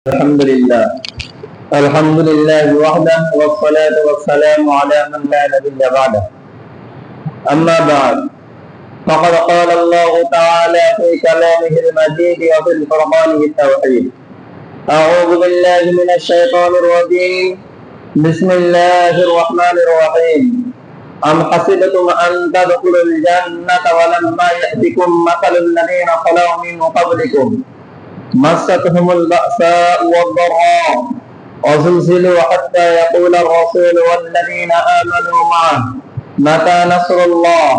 الحمد لله وحده والصلاة والسلام على من لا نبي بعده. أما بعد فقد قال الله تعالى في كلامه المجيد وفي الفرقان التوحيد. أعوذ بالله من الشيطان الرجيم. بسم الله الرحمن الرحيم. أم حسبتم أن تدخلوا الجنة ولما يأتكم مثل الذين خلوا من قبلكم مستهم البأساء والضراء وزلزلوا حتى يقول الرسول والذين آمنوا معه متى نصر الله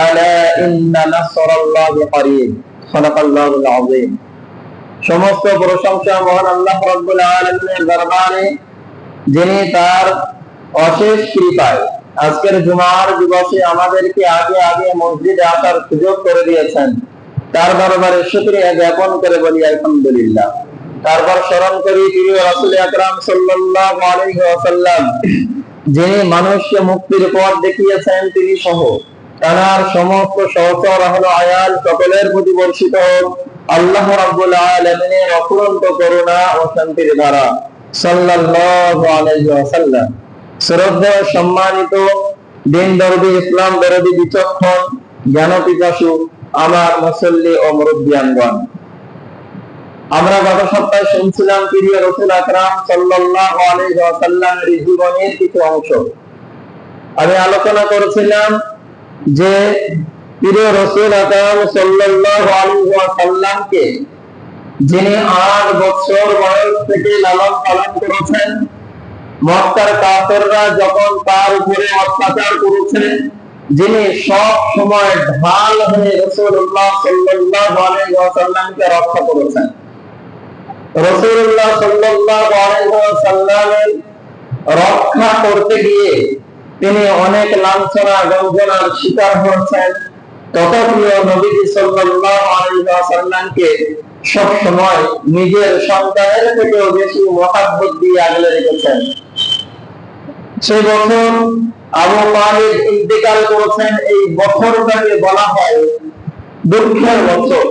ألا إن نصر الله قريب صدق الله العظيم. সমস্ত প্রশংসা মহান আল্লাহ রাব্বুল আলামিনের দরবারে, যিনি তার অশেষ কৃপায় আজকের জুমার দিবসে আমাদেরকে আগে আগে মসজিদে আসার সুযোগ করে দিয়েছেন। তার দরবারে শুকরিয়া জ্ঞাপন করে বলি আলহামদুলিল্লাহ। তারপর স্মরণ করি প্রিয় রাসূল আকরাম সাল্লাল্লাহু আলাইহি ওয়াসাল্লাম, যিনি মানুষকে মুক্তির পথ দেখিয়েছেন, তিনি সহ তার সমস্ত সহচর আহলে আয়াল সকলের প্রতি বর্ষিত হোক আল্লাহ রাব্বুল আলামিনের অফুরন্ত করুণা ও শান্তির ধারা সাল্লাল্লাহু আলাইহি ওয়াসাল্লাম। শ্রদ্ধেয় সম্মানিত দিন দরদি, ইসলাম দরদি, বিচক্ষণ জ্ঞান পিপাসু আমার মুসল্লি ও মুরব্বিয়ানগণ, আমরা গত সপ্তাহে শুনছিলাম প্রিয় রাসূল আকরাম সাল্লাল্লাহু আলাইহি ওয়াসাল্লামের জীবনের কিছু অংশ। আমি আলোচনা করেছিলাম যে প্রিয় রাসূল আকরাম সাল্লাল্লাহু আলাইহি ওয়াসাল্লামকে যিনি 8 বছর বয়স থেকে লালন পালন করেছেন, মক্কার কাফেররা যখন তার উপরে অত্যাচার করেছে, যিনি সব সময় ঢাল হয়ে রাসূলুল্লাহ সাল্লাল্লাহু আলাইহি ওয়াসাল্লামকে রক্ষা করেছেন। রাসূলুল্লাহ সাল্লাল্লাহু আলাইহি ওয়াসাল্লামের রক্ষা করতে গিয়ে তিনি অনেক লাঞ্ছনা গঞ্জনার শিকার হয়েছেন। তথাপিও নবীজি সাল্লাল্লাহু আলাইহি ওয়াসাল্লামকে সব সময় নিজের সন্তানের থেকেও বেশি মহব্বত দিয়ে আগলে রেখেছেন। সেই বছর আবু তালিব ইন্তেকাল করেছেন। এই বছরটাকে বলা হয় দুঃখের বছর।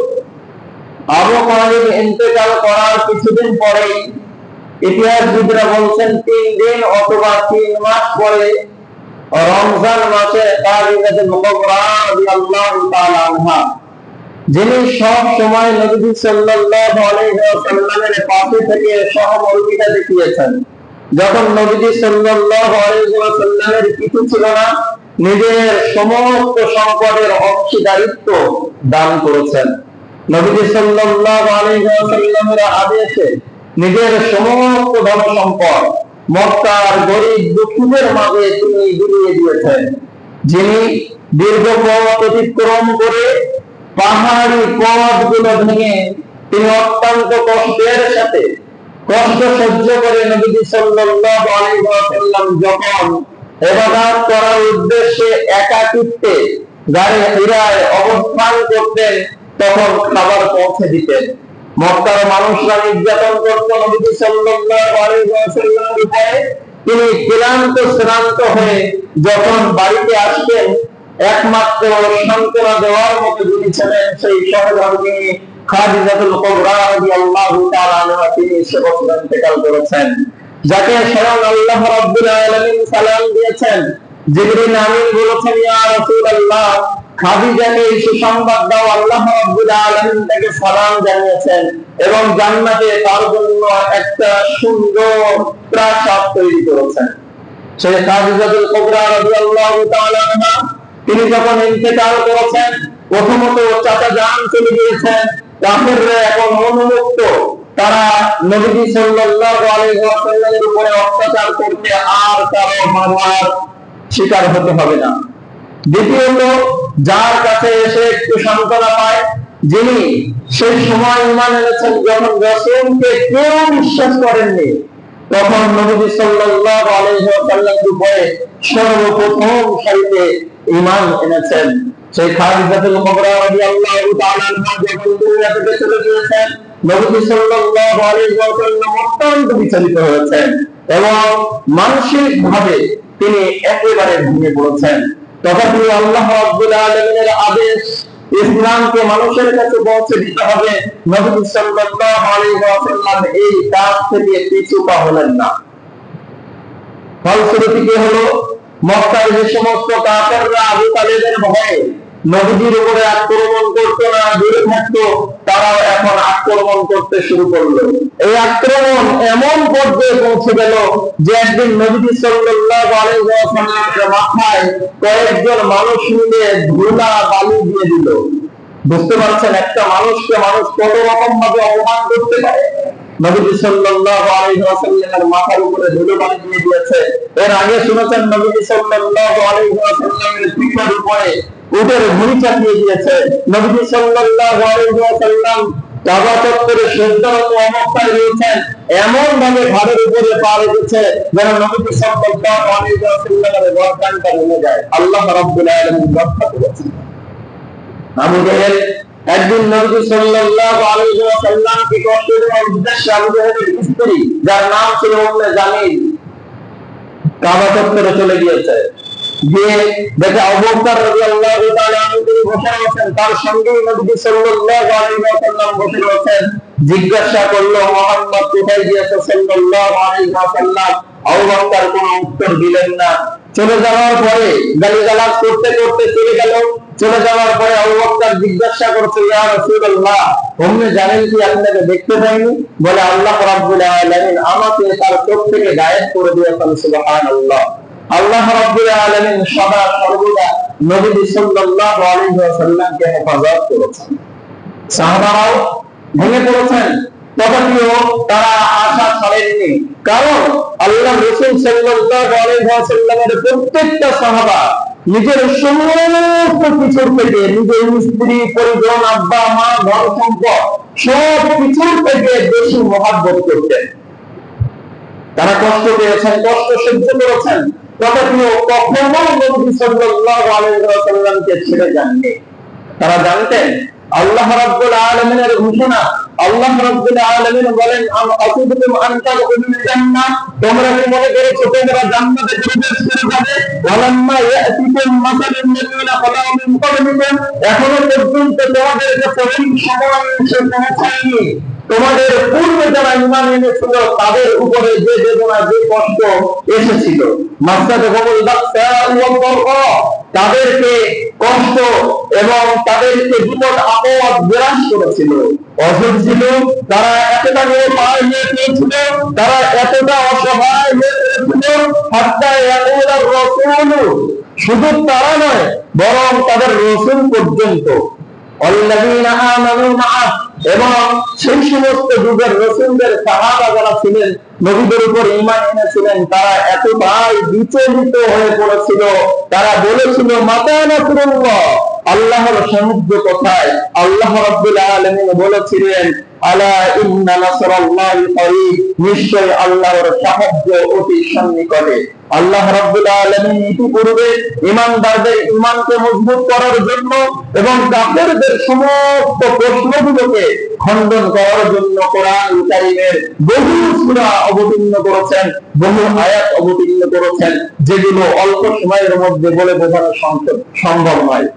আবু তালিব ইন্তেকাল করার কিছুদিন পরেই ইতিহাসবিদরা বলছেন 3 দিন অথবা 3 মাস পরে রমজান মাসে খাদিজাতুল কুবরা রাদিয়াল্লাহু তাআলা আনহা, যিনি সব সময় নবী সাল্লাল্লাহু আলাইহি ওয়াসাল্লামের পাশে থেকে সহমর্মিতা দেখিয়েছেন, যখন নবী সাল্লাল্লাহু আলাইহি ওয়াসাল্লামের কিছু ছিল না, নিজের সমস্ত সম্পদের অংশীদারিত্ব দান করেছেন। নবী সাল্লাল্লাহু আলাইহি ওয়াসাল্লামের আদেশে নিজের সমস্ত ধন সম্পদ মক্কার গরীব দুঃখীদের মাঝে তিনি বিলিয়ে দিয়েছেন। যিনি দীর্ঘ পথ অতিক্রম করে পাহাড়ি পথগুলো ভেঙে তিনি অত্যন্ত কষ্টের সাথে কষ্ট সহ্য করে নবী সাল্লাল্লাহু আলাইহি ওয়াসাল্লাম যখন ইবাদত করার উদ্দেশ্যে একাকিত্বে গায়ে হিরায় অবস্থান করতেন, তখন খাবার পৌঁছে দিতেন। মক্কার মানুষরা নির্যাতন করত নবী সাল্লাল্লাহু আলাইহি ওয়াসাল্লামের উপরে। তিনি ক্লান্ত শ্রান্ত হয়ে যখন বাড়িতে আসতেন, একমাত্র সান্ত্বনা দেওয়ার মতো যিনি ছিলেন সেই সহধর্মিণী খাদিজাতুল কুবরা রাদিয়াল্লাহু তাআলা আনহা, তিনি সে বছর ইন্তেকাল করেছেন, যাকে স্বয়ং আল্লাহ রাব্বুল আলামিন সালাম দিয়েছেন। জিবরিল আমিন বলেছেন, ইয়া রাসূলুল্লাহ, খাদিজাকে এই সুসংবাদ দাও, আল্লাহ রাব্বুল আলামিন তাকে সালাম জানিয়েছেন এবং জান্নাতে তার জন্য একটা সুন্দর প্রাসাদ তৈরি করেছেন। সেই খাদিজাতুল কুবরা রাদিয়াল্লাহু তাআলা আনহা তিনি যখন ইন্তেকাল করেছেন, প্রথমত চাচা জান চলে গিয়েছেন। কাফেররা এখন অনুমুক্ত, তারা নবী সাল্লাল্লাহু আলাইহি ওয়াসাল্লামের উপরে অত্যাচার করতে আর কারো মারার শিকার হতে হবে না। দ্বিতীয়ত, যার কাছে এসে একটু সান্ত্বনা পায়, যিনি সেই সময় ঈমান এনেছেন যখন রাসূলকে কেউ বিশ্বাস করেননি, তখন নবী সাল্লাল্লাহু আলাইহি ওয়াসাল্লামের উপরে সর্বপ্রথম সারিতে ঈমান এনেছেন। সেই খাদিজাতুল কুবরা রাদিয়াল্লাহু তাআলা আনহা যখন দুনিয়া থেকে চলে গিয়েছেন, নবী সাল্লাল্লাহু আলাইহি ওয়াসাল্লাম অত্যন্ত বিচলিত হয়েছেন এবং মানসিক ভাবে তিনি একেবারে ভেঙে পড়েছেন। তথাপি আল্লাহ রাব্বুল আলামিনের আদেশ ইসলামকে মানুষের কাছে পৌঁছে দিতে হবে। নবী সাল্লাল্লাহু আলাইহি ওয়াসাল্লাম এই কাজ থেকে পিছু পা হলেন না। ফলশ্রুতি কি হলো? মক্কার যে সমস্ত কাফেররা আবু তালেবের ভয়ে নবীজির উপরে আক্রমণ করতো না, দূরে থাকতো, তারাও এখন আক্রমণ করতে শুরু করলো। এই আক্রমণ এমন পর্যায়ে পৌঁছে গেল যে একদিন নবীজি সাল্লাল্লাহু আলাইহি ওয়াসাল্লামের মাথায় কয়েকজন মানুষ মিলে ধুলা বালু দিয়ে দিল। বুঝতে পারছেন একটা মানুষকে মানুষ কত রকম ভাবে অপমান করতে পারে। নবীজি সাল্লাল্লাহু আলাইহি ওয়াসাল্লামের মাথার উপরে ধুলো বালি দিয়ে দিয়েছে। এর আগে শুনেছেন নবীজি সাল্লাল্লাহু আলাইহি ওয়াসাল্লামের পিঠের উপরে উটের ভুঁড়ি চাপিয়ে দিয়েছে। নবীজি সাল্লাল্লাহু আলাইহি ওয়াসাল্লাম কাবা চত্বরে সজ্জারত অবস্থায় রয়েছেন, এমন ভাবে ঘাড়ের উপরে পা রেখেছে যেন নবীজি সাল্লাল্লাহু আলাইহি ওয়াসাল্লামের গর্দানটা ভেঙে যায়। আল্লাহ রাব্বুল আলামিন রক্ষা করেছেন। আবু জাহেল একদিন নবী সাল্লাল্লাহু আলাইহি ওয়াসাল্লামকে কষ্ট দেওয়ার উদ্দেশ্যে আবু জাহেলের স্ত্রী, যার নাম ছিল উম্মে জামিল, কাবা চত্বরে চলে গিয়েছে। গিয়ে দেখে আবু বকর রাদিয়াল্লাহু তাআলা আনহু তিনি বসে আছেন, তার সঙ্গে নবী সাল্লাল্লাহু আলাইহি ওয়াসাল্লাম বসে আছেন। জিজ্ঞাসা করলো, মুহাম্মদ কোথায় গিয়েছে সাল্লাল্লাহু আলাইহি ওয়াসাল্লাম? আবু বকর কোনো উত্তর দিলেন না। চলে যাওয়ার পরে গালিগালাজ করতে করতে চলে গেল। চলে যাওয়ার পরে আবু বকর জিজ্ঞাসা করছে, ইয়া রাসূলুল্লাহ, উম্মে জামিল কি আপনাকে দেখতে পায়নি? বলে, আল্লাহ রাব্বুল আলামিন আমাকে তার চোখ থেকে গায়েব করে দিয়েছেন। সুবহানাল্লাহ। আল্লাহ রাব্বুল আলামিন সদা সর্বদা নবী সাল্লাল্লাহু আলাইহি ওয়াসাল্লামকে হেফাজত করেছেন। সাহাবারাও ভেঙে পড়েছেন, তথাপিও তারা আশা ছাড়েননি। কারণ আল্লাহ রাসূল সাল্লাল্লাহু আলাইহি ওয়াসাল্লামের প্রত্যেকটা সাহাবা নিজের সমস্ত কিছুর থেকে, নিজের স্ত্রী, পরিজন, আব্বা মা, ঘর সম্পদ সব কিছুর থেকে বেশি মহব্বত করতেন। তারা কষ্ট পেয়েছেন, কষ্ট সহ্য করেছেন, তথাপিও কখনো নবী সাল্লাল্লাহু আলাইহি ওয়াসাল্লামকে ছেড়ে যাননি। তারা জানতেন আল্লাহ রাব্বুল আলামিনের ঘোষণা। আল্লাহ রাব্বুল আলামিন বলেন, আকুদুকুম আনতা উমিল জান্নাহ, তোমরা কি মনে করেছো তোমরা জান্নাতে প্রবেশ করে যাবে? ওয়ালাম্মা ইয়াতিকুম মাসালুল লাযিনা খালাউ মিন ক্বাবলিকুম, এখনো পর্যন্ত তোমাদের কাছে ওই সময় এসে পৌঁছায়নি তোমাদের পূর্বে যারা ঈমান এনেছিল তাদের উপরে যে বেদনা, যে কষ্ট এসেছিল। মাসাদহুমুল বাসা ওয়াল দাররা, তাদেরকে কষ্ট এবং তাদেরকে বিপদ আপদ বিরাজ করেছিল। অসুখ ছিল, তারা এতটা নিরুপায় হয়ে পড়েছিল, তারা এতটা অসহায় হয়ে পড়েছিল, হাত্তা ইয়াকুলার রাসূল, শুধু তারা নয় বরং তাদের রাসূল পর্যন্ত, আল্লাযীনা আমানু মাআ, এবং সেই সমস্ত যুগের রাসূলদের সাহাবা যারা ছিলেন, নবীদের উপর ঈমান এনেছিলেন, তারা এতটাই বিচলিত হয়ে পড়েছিল, তারা বলেছিল, মাতা নাসরুল্লাহ, আল্লাহর সাহায্য কোথায়? আল্লাহ রাব্বুল আলামিন বলেছিলেন, আলা ইন্না নাসরাল্লাহি করিব, নিশ্চয় আল্লাহর সাহায্য অতি সন্নিকটে। আল্লাহ রাব্বুল আলামিন ইতিপূর্বে ঈমানদারদের ঈমানকে মজবুত করার জন্য এবং কাফেরদের সমস্ত প্রশ্নগুলোকে খণ্ডন করার জন্য কোরআন কারীমের বহু সূরা অবতীর্ণ করেছেন, বহু আয়াত অবতীর্ণ করেছেন, যেগুলো অল্প সময়ের মধ্যে বলে বোঝানো সম্ভব নয়।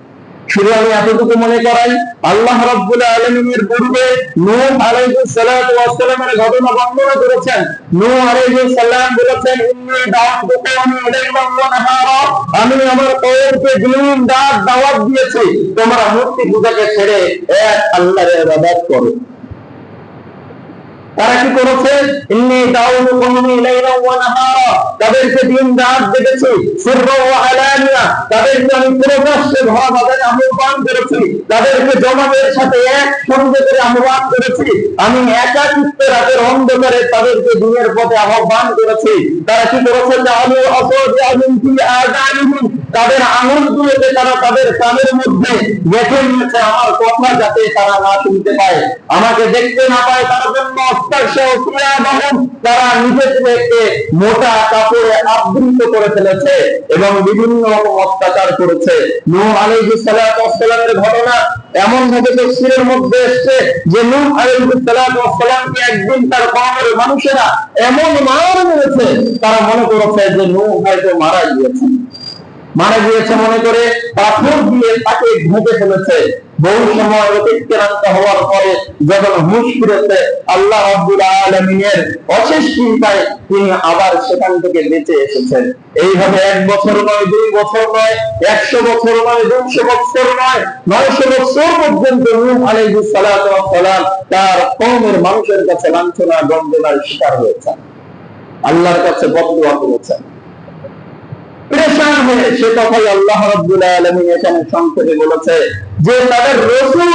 শুধু আমি এতটুকু মনে করাই, আল্লাহ রাব্বুল আলামিনের পূর্বে নূহ আলাইহিস সালাতু ওয়াস সালামের ঘটনা বর্ণনা করেছেন। নূহ আলাইহিস সালাম বলেছেন, ইন্নী দাওয়াতু কওমি লাইলান ওয়া নাহারা, আমি আমার কওমকে দিন রাত দাওয়াত দিয়েছি তোমরা মূর্তি পূজাকে ছেড়ে এক আল্লাহর ইবাদত করো। তারা কি করেছে? ইন্নী দাউতু কওমি লাইলান ওয়া নাহারা, তাদেরকে দিন রাত ডেকেছি, সিররা ওয়া আলানিয়া, তাদেরকে আমি প্রকাশ্যে ভাবে আহ্বান করেছি, তাদেরকে জমাতের সাথে এক সঙ্গে করে আহ্বান করেছি, আমি একাকিত্বে রাতের অন্ধকারে তাদেরকে দিনের পথে আহ্বান করেছি। তারা কি করেছে? আমি তাদের আঙুলগুলোকে তারা তাদের কানের মধ্যে গেঁথে নিয়েছে আমার কথা, যাতে তারা না শুনতে পায়, আমাকে দেখতে না পায়, তার জন্য তারা নিজেদেরকে মোটা কাপড়ে আবৃত করে ফেলেছে এবং বিভিন্ন রকম অত্যাচার করেছে। নূহ আলাইহিস সালাতু ওয়াস সালামের ঘটনা এমন ভাবে তাফসীরের মধ্যে এসেছে যে নূহ আলাইহিস সালাতু ওয়াস সালামকে একদিন তার কওমের মানুষেরা এমন মার মেরেছে, তারা মনে করেছে যে নূহ হয়তো মারা গিয়েছে মনে করে পাথর দিয়ে তাকে ঢেকে ফেলেছে। বহু সময় অতিক্রান্ত হওয়ার পরে যখন হুঁশ ফিরেছে, আল্লাহ রাব্বুল আলামিনের অশেষ কৃপায় তিনি আবার সেখান থেকে বেঁচে এসেছেন। এইভাবে 1 বছর নয়, 2 বছর নয়, 100 বছর নয়, 200 বছর নয়, 900 বছর পর্যন্ত নূহ আলাইহিস সালাতু ওয়াস সালাম তার কওমের মানুষের কাছে লাঞ্ছনা গঞ্জনার শিকার হয়েছেন, আল্লাহর কাছে বদদুয়া করেছেন, পরেশান হয়ে। সে কথাই আল্লাহ রাব্বুল আলামিন এখানে সংক্ষেপে বলেছে যে তাদের রাসূল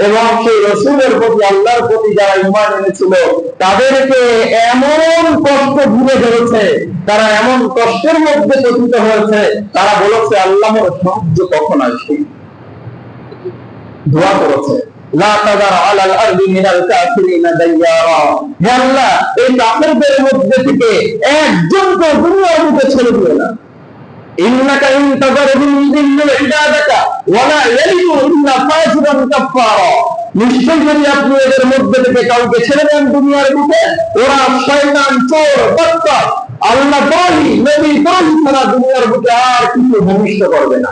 এবং সেই রাসূলের প্রতি, আল্লাহর প্রতি যারা ঈমান এনেছিল তাদেরকে এমন কষ্ট ঘিরে ধরেছে, তারা এমন কষ্টের মধ্যে পতিত হয়েছে, তারা বলেছে আল্লাহর সাহায্য কখন আসবে। দোয়া করেছে লা তাযার আলাল আরদি মিনাল কাফিরিনা দাইয়ারা, হে আল্লাহ এই কাফেরদের মধ্যে থেকে একজনকে দুনিয়ার বুকে ছেড়ে দিও না। ইন্নাকা ইন তাযারহুম ইউদিল্লু ইবাদাকা ওয়া লা ইয়ালিদু ইল্লা ফাজিরান কাফফারা, নিশ্চয় যদি আপনি এদের মধ্যে থেকে কাউকে ছেড়ে দেন দুনিয়ার বুকে, ওরা শয়তান, চোর, বদকার, আল্লাহ দ্রোহী, নবী দ্রোহী ছাড়া দুনিয়ার বুকে আর কিছু ভূমিষ্ঠ করবে না,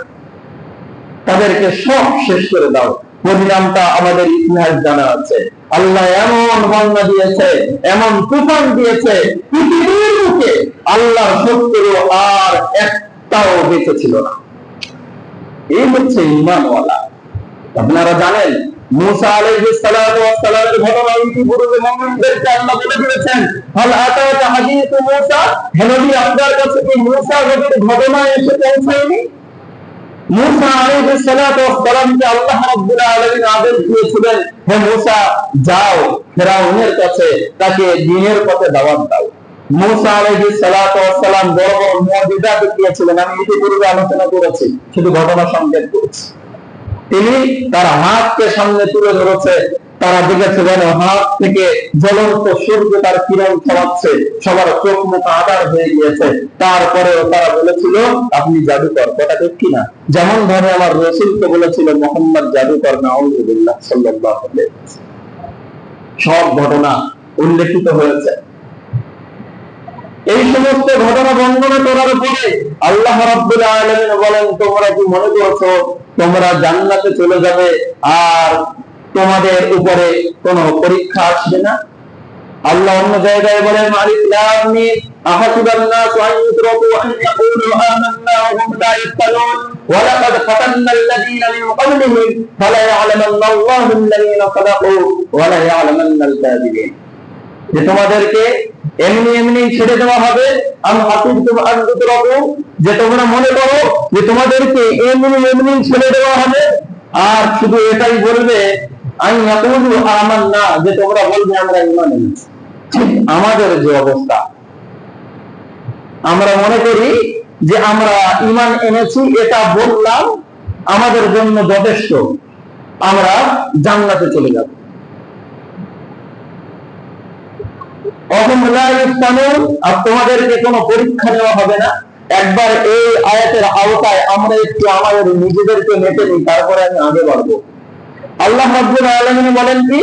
তাদেরকে সব শেষ করে দাও। পরিণামটা আমাদের ইতিহাস জানা আছে। আল্লাহ এমন বন্যা দিয়েছে, এমন তুফান দিয়েছে, পৃথিবীর বুকে আল্লাহর শত্রু আর একটাও বেঁচে ছিল না। এই হচ্ছে ঈমানওয়ালা। আপনারা জানেন মুসা আলাইহিস সালাতু ওয়াস সালামের ঘটনা ইতিপূর্বে মুমিনদেরকে আল্লাহ বলে দিয়েছেন, হাল আতাকা হাদিসু মুসা, হে নবী আপনার কাছে কি মুসা নবীর ঘটনা এসে পৌঁছায়নি? মুসা আলাইহিস সালাতু ওয়াস সালামকে আল্লাহ রাব্বুল আলামিন আদেশ দিয়েছিলেন, হে মুসা যাও ফিরআউনের কাছে, তাকে দ্বীনের পথে দাওয়াত দাও। মুসা আলাইহিস সালাতু ওয়াস সালাম বড় বড় মুজিজা দেখিয়েছিলেন, আমি ইতিপূর্বে আলোচনা করেছি, শুধু ঘটনা সংক্ষেপ করেছি। তিনি তার হাতকে সামনে তুলে ধরেছে, তারা দেখেছিলেন হাত থেকে জ্বলন্ত সূর্য তার কিরণ ছড়াচ্ছে, সবার চোখ মুখ আঁধার হয়ে গিয়েছে। তারপরেও তারা বলেছিল আপনি জাদুকর, কথা ঠিক কিনা? যেমন ভাবে আমার রাসূলকে বলেছিল মুহাম্মদ জাদুকর, নাউযুবিল্লাহ সাল্লাল্লাহু আলাইহি ওয়াসাল্লাম। সব ঘটনা উল্লেখিত হয়েছে। এই সমস্ত ঘটনা বর্ণনা করার পরে আল্লাহ রাব্বুল আলামিন বলেন, তোমরা কি মনে করছো তোমরা জান্নাতে চলে যাবে আর তোমাদের উপরে কোনো পরীক্ষা আসবে না? আল্লাহ অন্য জায়গায় বলেন, আলিফ লাম মিম আহাসিবান নাসু আন ইউতরাকু আন ইয়াকুলু আমান্না ওয়া হুম লা ইয়াফতানুন ওয়া লাকাদ ফাতান্নাল লাযীনা মিন ক্বাবলিহিম ফালা ইয়া'লামান্না আল্লাহু আল্লাযীনা সাদাকু ওয়া লা ইয়া'লামান্নাল কাযিবিন। যে তোমাদেরকে এমনি এমনি ছেড়ে দেওয়া হবে, যে তোমরা মনে করো যে তোমাদেরকে এমনি এমনি ছেড়ে দেওয়া হবে আর শুধু এটাই বলবে আমান্না, যে তোমরা বলবে আমরা ঈমান এনেছি। ঠিক আমাদের যে অবস্থা, আমরা মনে করি যে আমরা ঈমান এনেছি, এটা বললাম আমাদের জন্য যথেষ্ট, আমরা জান্নাতে চলে যাব। আর তোমাদেরকে কোনো পরীক্ষা নেওয়া হবে না। একবার এই আয়াতের আওতায় আমরা একটু আমাদের নিজেদেরকে মেপে নিই, তারপরে আমি আগে বাড়বো। আল্লাহ রাব্বুল আলামিন বলেন কি,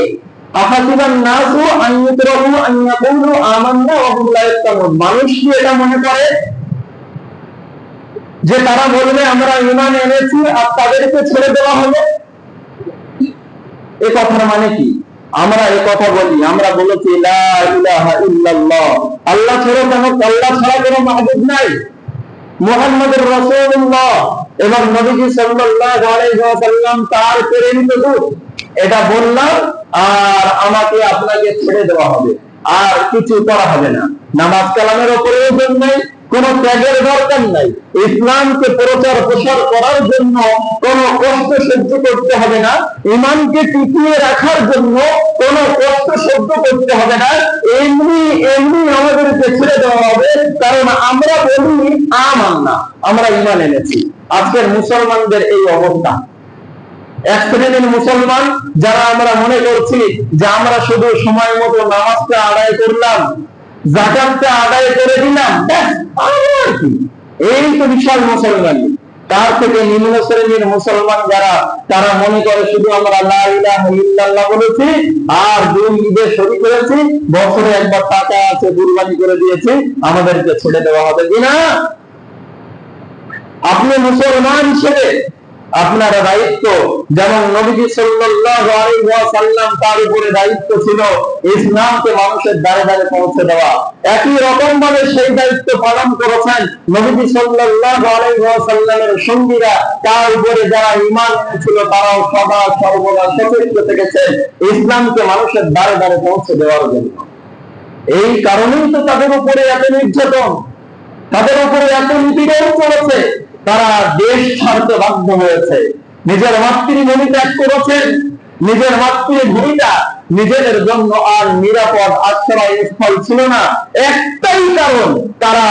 আহাসিবান নাসু আন ইউতরাকু আন ইয়াকুলু আমান্না ওয়া হুম লা ইয়াফতানুন, মানুষ কি এটা মনে করে যে তারা বলবে আমরা ঈমান এনেছি আর তাদেরকে ছেড়ে দেওয়া হবে? এই কথার মানে কি? আমরা এই কথা বলি, আমরা বলেছি লা ইলাহা ইল্লাল্লাহ, আল্লাহ ছাড়া কোনো মাবুদ নাই, মুহাম্মদুর রাসূলুল্লাহ এবং নবীজি সাল্লাল্লাহু আলাইহি ওয়াসাল্লাম তার প্রেরিত দূত, এটা বললাম আর আমাকে আপনাকে ছেড়ে দেওয়া হবে, আর কিছু করা হবে না। নামাজ কালামের প্রয়োজন নেই, কোন ত্যাগের দরকার নাই, ইসলামকে প্রচার প্রসার করার জন্য কোন কষ্ট সহ্য করতে হবে না, ঈমানকে টিকিয়ে রাখার জন্য কোন কষ্ট সহ্য করতে হবে না, এমনি এমনি আমাদেরকে ছেড়ে দেওয়া হবে, কারণ আমরা বলি আমান্না, আমরা ঈমান এনেছি। আজকের মুসলমানদের এই অবস্থা। এক শ্রেণীর মুসলমান যারা আমরা মনে করছি যে আমরা শুধু সময় মতো নামাজটা আদায় করলাম, যাকাতটা আদায় করে দিলাম, আর কি, এই তো বিশাল মুসলমান। তার থেকে নিম্ন শ্রেণীর মুসলমান যারা, তারা মনে করে শুধু আমরা লা ইলাহা ইল্লাল্লাহ বলেছি আর দুই ঈদে শরীক করেছি, বছরে একবার টাকা আছে কুরবানি করে দিয়েছি, আমাদেরকে ছেড়ে দেওয়া হবে কিনা? আপনি মুসলমান হিসেবে আপনার দায়িত্ব যেমন নবীজি সাল্লাল্লাহু আলাইহি ওয়াসাল্লাম তার উপরে দায়িত্ব ছিল ইসলামকে মানুষের দ্বারে দ্বারে পৌঁছে দেওয়া, একই রকম ভাবে সেই দায়িত্ব পালন করেছেন নবীজি সাল্লাল্লাহু আলাইহি ওয়াসাল্লামের সঙ্গীরা, তার উপরে যারা ঈমান এনেছিল তারাও সদা সর্বদা সচেষ্ট থেকেছেন ইসলামকে মানুষের দ্বারে দ্বারে পৌঁছে দেওয়ার জন্য। এই কারণেই তো তাদের উপরে এত নির্যাতন, তাদের উপরে এত নিপীড়ন চলেছে। তারা দেশ ছাড়তে বাধ্য হয়েছে, নিজের মাতৃভূমি ত্যাগ করেছেন, নিজের মাতৃভূমিটা নিজেদের জন্য আর নিরাপদ আশ্রয় স্থল ছিল না। একটাই কারণ, তারা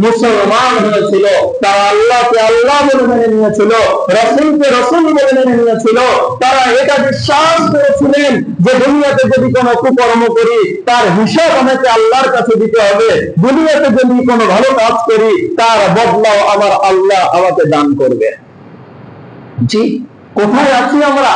মুসলমান হয়েছিল, তারা আল্লাহকে আল্লাহ বলে মেনে নিয়েছিল, রাসূলকে রাসূল বলে মেনে নিয়েছিল। তারা এটা বিশ্বাস করেছিলেন যে দুনিয়াতে যদি কোনো কুকর্ম করি তার হিসাব আমাকে আল্লাহর কাছে দিতে হবে, দুনিয়াতে যদি কোনো ভালো কাজ করি তার বদলাও আমার আল্লাহ আমাকে দান করবে। জি, কোথায় আছি আমরা?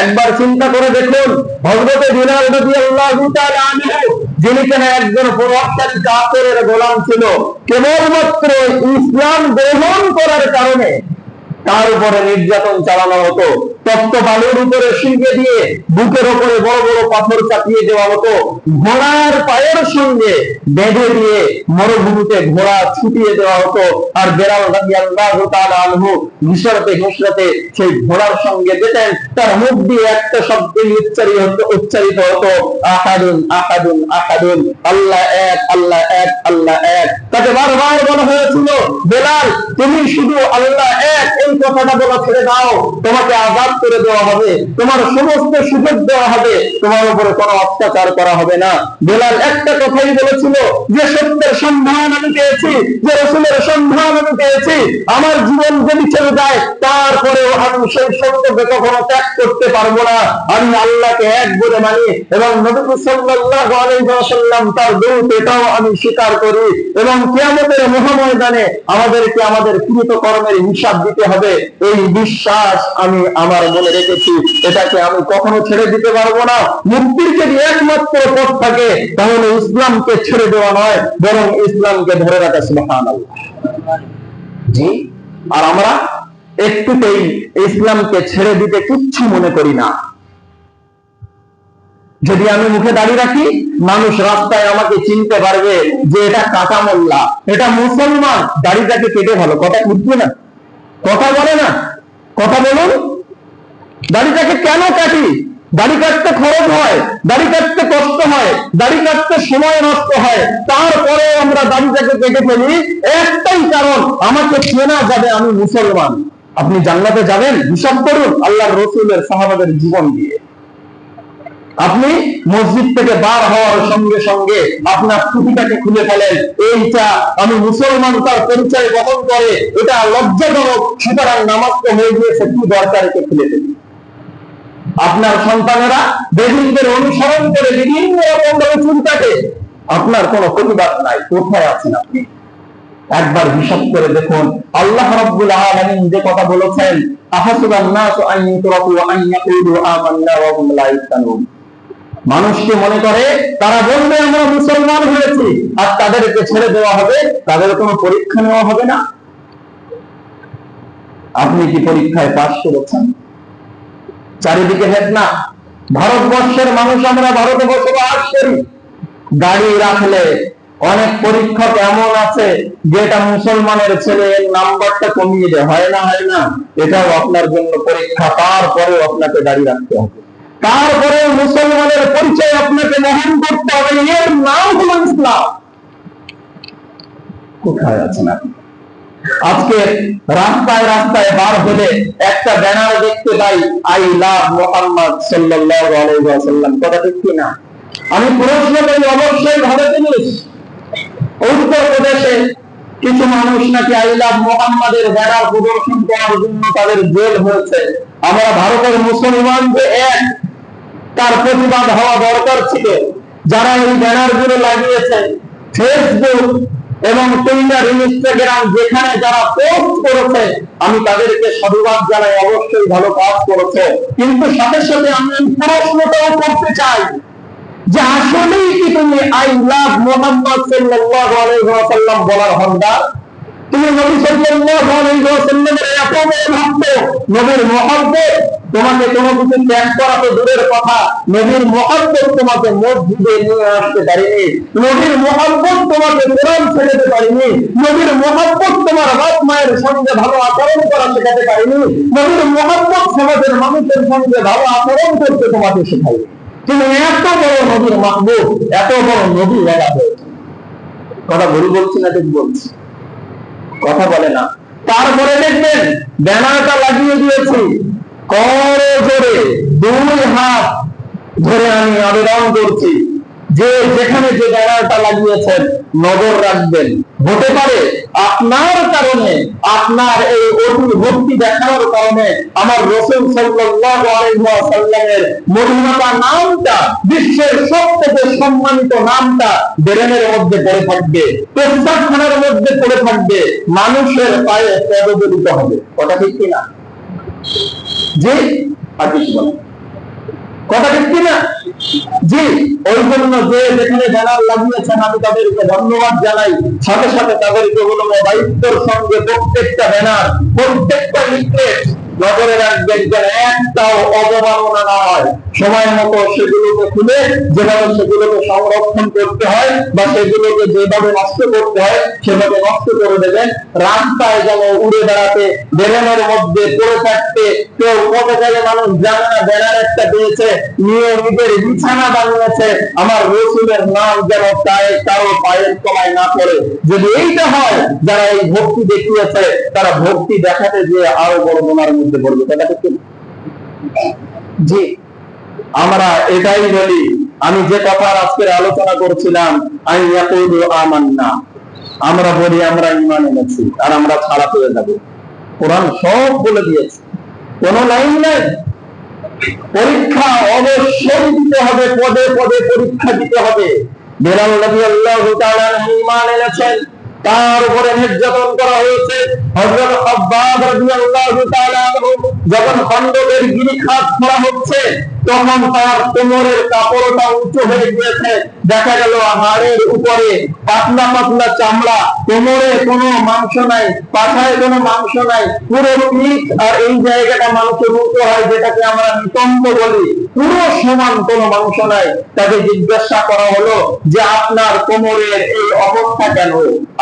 একবার চিন্তা করে দেখুন, হযরত বিলাল রাদিয়াল্লাহু তাআলা আনহু, যিনি কিনা একজন প্রভাবশালী কাফেরের গোলাম ছিল, কেবলমাত্র ইসলাম গ্রহণ করার কারণে তার উপরে নির্যাতন চালানো হতো। তপ্ত বালুর উপরে শুইয়ে দিয়ে বুকের উপরে বড় বড় পাথর চাপিয়ে দেওয়া হতো, ঘোড়ার পায়ের সঙ্গে বেঁধে দিয়ে মরুভূমিতে ঘোড়া ছুটিয়ে দেওয়া হতো। আর বিলাল রাদিয়াল্লাহু তাআলা আনহু ঘুষরাতে ঘুষরাতে সেই ঘোড়ার সঙ্গে যেতেন, তার মুখ দিয়ে একটা শব্দই উচ্চারিত হতো, আহাদুন আহাদুন আহাদুন, আল্লাহ এক আল্লাহ এক আল্লাহ এক। তাকে বারবার বলা হয়েছিল, বিলাল তুমি শুধু আল্লাহ এক এই কথাটা বলা ছেড়ে দাও, তোমাকে আযাব করে দেওয়া হবে, তোমার সমস্ত সুযোগ দেওয়া হবে, তোমার উপরে কোনো অত্যাচার করা হবে না। বিলাল একটা কথাই বলেছিল, যে সত্যের সন্ধান আমি পেয়েছি, যে রাসূলের সন্ধান আমি পেয়েছি, আমার জীবন যদি চলে যায় তারপরেও আমি সেই সত্যকে কখনো ত্যাগ করতে পারবো না। আমি আল্লাহকে এক বলে মানি এবং নবী সাল্লাল্লাহু আলাইহি ওয়াসাল্লাম তার দূত, এটাও আমি স্বীকার করি। এবং কিয়ামতের মহাময়দানে আমাদেরকে আমাদের কৃত কর্মের হিসাব দিতে হবে, এই বিশ্বাস আমি আমার মনে রেখেছি, এটাকে আমি কখনো ছেড়ে দিতে পারবো না। মুক্তির যদি একমাত্র পথ থাকে তাহলে ইসলামকে ছেড়ে দেওয়া নয়, বরং ইসলামকে ধরে রাখা। সুবহানাল্লাহ। জি, আর আমরা একটুতেই ইসলামকে ছেড়ে দিতে কিচ্ছু মনে করি না। যদি আমি মুখে দাড়ি রাখি, মানুষ রাস্তায় আমাকে চিনতে পারবে যে এটা কাটা মোল্লা, এটা মুসলমান, দাড়িটাকে কেটে ভালো। কথা বুঝবে না? কথা বলে না? কথা বলুন। দাড়িটাকে কেন কাটি? দাড়ি কাটতে খরচ হয়, দাড়ি কাটতে কষ্ট হয়, দাড়ি কাটতে সময় নষ্ট হয়, তারপরে আমরা দাড়িটাকে কেটে ফেলি। একটাই কারণ, আমাকে চেনা যাবে আমি মুসলমান। আপনি জান্নাতে যাবেন হিসাব করুন আল্লাহর রাসূলের সাহাবাদের জীবন দিয়ে। আপনি মসজিদ থেকে বার হওয়ার সঙ্গে সঙ্গে আপনার টুপিটাকে খুলে ফেলেন, এইটা আমি মুসলমান তার পরিচয় বহন করে, এটা লজ্জাজনক, সুতরাং নামাজ তো হয়ে গিয়েছে, কি দরকার একে খুলে ফেলি। আপনার সন্তানেরা বেদিনদের অনুসরণ করে বিভিন্ন রকম ভাবে চুল কাটে, আপনার কোনো প্রতিবাদ নাই। কোথায় আছেন আপনি? একবার হিসাব করে দেখুন, আল্লাহ রাব্বুল আলামিন যে কথা বলেছেন, আহাসিবান নাসু আন ইউতরাকু আন ইয়াকুলু আমান্না ওয়া হুম লা ইফতানুন। মানুষকে মনে করে তারা বলবে আমরা মুসলমান হয়েছি, আর তাদেরকে ছেড়ে দেওয়া হবে, তাদের কোনো পরীক্ষা নেওয়া হবে না। আপনি কি পরীক্ষায় পাস করেছেন? চারিদিকে ফিতনা। ভারতবর্ষের মানুষ, আমরা ভারতে বসবাস করি, গাড়ি রাখলে অনেক পরীক্ষক এমন আছে যেটা মুসলমানের ছেলে নাম্বারটা কমিয়ে দেয়, হয় না? হয় না? এটাও আপনার জন্য পরীক্ষা। তারপরেও আপনাকে দাঁড়িয়ে রাখতে হবে, তারপরে মুসলমানের পরিচয় আপনাকে বহন করতে হবে, এর নাম হলো ইসলাম। কোথায় আছেন আপনি? আজকে রাস্তায় রাস্তায় বার হলে একটা ব্যানার দেখতে পাই, আই লাভ মুহাম্মদ সাল্লাল্লাহু আলাইহি ওয়াসাল্লাম। কথা ঠিক কি না? আমি প্রশ্ন করি, অবশ্যই ভালো জিনিস। উত্তরপ্রদেশে কিছু মানুষ নাকি আই লাভ মুহাম্মাদের ব্যানার প্রদর্শন করার জন্য তাদের জেল হয়েছে। আমরা ভারতের মুসলমান যে এক, তার প্রতিবাদ হওয়া দরকার ছিল। যারা এই ব্যানার গুলো লাগিয়েছে, ফেসবুক এবং টুইটার, ইনস্টাগ্রাম, যেখানে যারা পোস্ট করেছে, আমি তাদেরকে সাধুবাদ জানাই, অবশ্যই ভালো কাজ করেছে। কিন্তু সাথে সাথে আমি প্রশ্নটাও করতে চাই যে আসলেই কি তুমি আই লাভ মুহাম্মদ সাল্লাল্লাহু আলাইহি ওয়াসাল্লাম বলার হকদার? তুমি নবী সাল্লাল্লাহু আলাইহি ওয়াসাল্লামের এত বড় ভক্ত, নবীর মহব্বত তোমাকে কোনো কিছু ত্যাগ করা তো দূরের কথা, নবীর মহব্বত তোমাকে মসজিদে নিয়ে আসতে পারেনি, নবীর মহব্বত তোমাকে কোরআন শেখাতে পারেনি, নবীর মহব্বত তোমার বাপ মায়ের সঙ্গে ভালো আচরণ করা শেখাতে পারেনি, নবীর মহব্বত সমাজের মানুষের সঙ্গে ভালো আচরণ করতে তোমাকে শেখায়নি। তুমি এত বড় নবীর মাহবুব, এত বড় নবী বলা হয়েছে। কথা ভুল বলছি না ঠিক বলছি? কথা বলে না। তারপরে দেখবেন ব্যানারটা লাগিয়ে দিয়েছি, করো জোরে 2 হাত ধরে আমি আবেদন করছি যে যেখানে যে ব্যানারটা লাগিয়েছেন নজর রাখবেন। হতে পারে আপনার কারণে, আপনার এই অতি ভক্তি দেখানোর কারণে আমার রাসূল সাল্লাল্লাহু আলাইহি ওয়াসাল্লামের মহিমাটা নামটা, বিশ্বের সবথেকে সম্মানিত নামটা ব্রেনের মধ্যে পড়ে থাকবে, পেশাবখানার মধ্যে পড়ে থাকবে, মানুষের পায়ে পদদলিত হবে। কথা ঠিক কিনা? জি, আর কিছু বলেন। কথা ঠিক কিনা? জি, ওই জন্য যে যেখানে ব্যানার লাগিয়েছেন আমি তাদেরকে ধন্যবাদ জানাই। সাথে সাথে তাদেরকে বলবো দায়িত্বের সঙ্গে প্রত্যেকটা ব্যানার, প্রত্যেকটা লিফলেট নজরে রাখবেন যেন একটাও অবমাননা না হয়। সময় মতো সেগুলোকে খুলে যেভাবে সেগুলোকে সংরক্ষণ করতে হয় বা সেগুলোকে যেভাবে নষ্ট করতে হয় সেভাবে নষ্ট করে দেবেন। রাস্তায় যেন উড়ে বেড়াতে, বেরেনের মধ্যে পড়ে থাকতে, কেউ কত জায়গায় মানুষ জানে না ব্যানার একটা পেয়েছে, নিয়ে নিজের বিছানা বানিয়েছে, আমার রাসূলের নাম যেন কারো পায়ের তলায় না পড়ে। যদি এইটা হয়, যারা এই ভক্তি দেখিয়েছে তারা ভক্তি দেখাতে গিয়ে আরো বড় গুনার মধ্যে পড়বে। কথা ঠিক? জি, আমরা এটাই বলি। আমি যে কথা আজকের আলোচনা করছিলাম, আমি ইয়াকুলু আমান্না, আমরা বলি আমরা ঈমান এনেছি আর আমরা ছাড়া পেয়ে যাব। কোরআন সব বলে দিয়েছে, কোন লাইন নাই। পরীক্ষা অবশ্যই দিতে হবে, পদে পদে পরীক্ষা দিতে হবে। বেলাল রাদিয়াল্লাহু তাআলা ঈমান এনেছেন, তার উপরে নির্যাতন করা হয়েছে। হযরত খাব্বাব রাদিয়াল্লাহু তাআলা আনহু যখন খন্দকের গিরিখাত করা হচ্ছে তখন তার কোমরের কাপড়টা উঁচু হয়ে গিয়েছে, দেখা গেল হাড়ের উপরে পাতলা পাতলা চামড়া, কোমরে কোনো মাংস নাই, পাছায় কোনো মাংস নাই, পুরো পিঠ আর এই জায়গাটা মানুষের উঁচু হয় যেটাকে আমরা নিতম্ব বলি, পুরো সমান কোনো মাংস নাই। তাকে জিজ্ঞাসা করা হলো যে আপনার কোমরের এই অবস্থা কেন,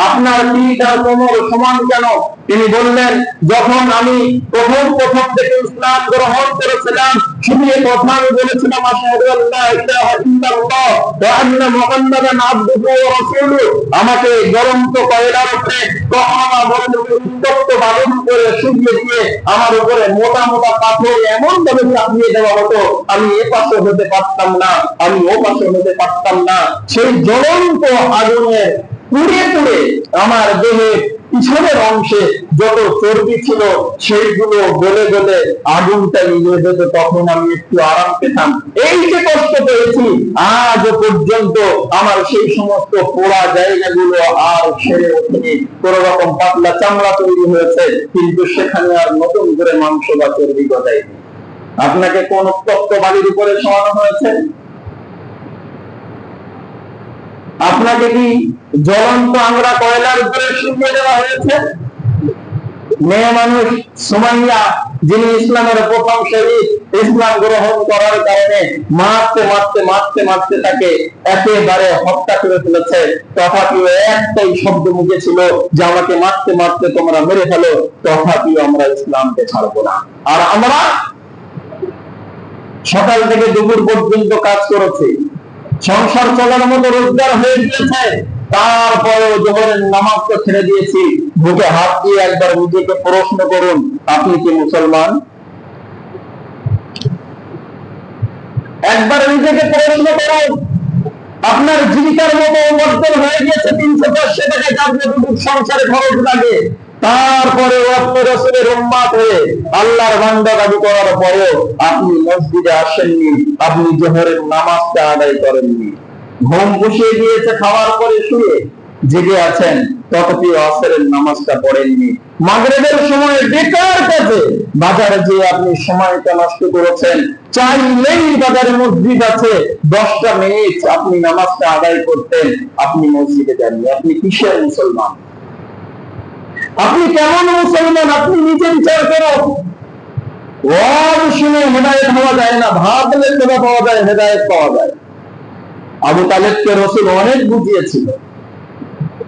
আপনার পিঠ আর কোমর সমান কেন? তিনি বললেন, যখন আমি প্রথম থেকে ইসলাম গ্রহণ করেছিলাম শুধু এই কথা আমি বলেছিলাম আশহাদু আল্লা ইলাহা ইল্লাল্লাহ ওয়া আন্না মুহাম্মাদান আবদুহু ওয়া রাসূলুহু, আমাকে জ্বলন্ত কয়লার উপরে কখনো বলতে উত্তপ্ত বালুর উপরে শুকিয়ে দিয়ে আমার উপরে মোটা মোটা পাথর এমন ভাবে চাপিয়ে দেওয়া হতো, আমি এ পাশে হতে পারতাম না, আমি ও পাশে হতে পারতাম না। সেই জ্বলন্ত আগুনের পুড়ে পুড়ে আমার দেহের পিছনের অংশে যত চর্বি ছিল সেইগুলো গলে গলে আগুনটা নিভে যেত, তখন আমি একটু আরাম পেতাম। এই যে কষ্ট পেয়েছি আজ পর্যন্ত আমার সেই সমস্ত পোড়া জায়গাগুলো আর সেরে ওঠেনি। কোন রকম পাতলা চামড়া তৈরি হয়েছে, কিন্তু সেখানে আর নতুন করে মাংস বা চর্বি গজায়নি। আপনাকে কোন উত্তপ্ত বালির উপরে শোয়ানো হয়েছে? আপনাকে কি জ্বলন্ত আংরা কয়লার উপরে শুকিয়ে দেওয়া হয়েছে? মেয়ে মানুষ সুমাইয়া, যিনি ইসলামের প্রথম শহীদ, ইসলাম গ্রহণ করার কারণে মারতে মারতে মারতে মারতে তাকে একেবারে হত্যা করে ফেলেছে, তথাপিও একটাই শব্দ মুখে ছিল যে আমাকে মারতে মারতে তোমরা মেরে ফেলো, তথাপিও আমরা ইসলামকে ছাড়বো না। আর আমরা সকাল থেকে দুপুর পর্যন্ত কাজ করেছি, সংসার চলার মতো রোজগার হয়ে গিয়েছে, তারপরেও জোহরের নামাজটা ছেড়ে দিয়েছি। বুকে হাত দিয়ে একবার নিজেকে প্রশ্ন করুন, আপনি কি মুসলমান? একবার নিজেকে প্রশ্ন করুন। আপনার জীবিকার মতো উপার্জন হয়ে গিয়েছে 300-400 টাকা যতটুকু সংসারে খরচ লাগে, তারপরে আপনি রাসূলের উম্মত হয়ে আল্লাহর বান্দা দাবি করার পরেও আপনি মসজিদে আসেননি, আপনি জোহরের নামাজটা আদায় করেননি। ঘুম বসিয়ে দিয়েছে, খাওয়ার পরে শুয়ে জেগে আছেন, তথাপি আসরের নামাজটা পড়েননি। মাগরিবের সময় বেকার কাজে বাজারে যে আপনি সময়টা নষ্ট করেছেন, চাইলেই বাজারে মসজিদ আছে, 10টা মিনিট আপনি নামাজটা আদায় করতেন, আপনি মসজিদে যাননি। আপনি কিসের মুসলমান? আপনি কেমন মুসলমান আপনি নিজে বিচার করুন। ওয়াজ শুনে হেদায়েত হওয়া যায় না, ভাবলে খোদা পাওয়া যায়, হেদায়েত পাওয়া যায়। আবু তালেবকে রাসূল অনেক বুঝিয়েছিল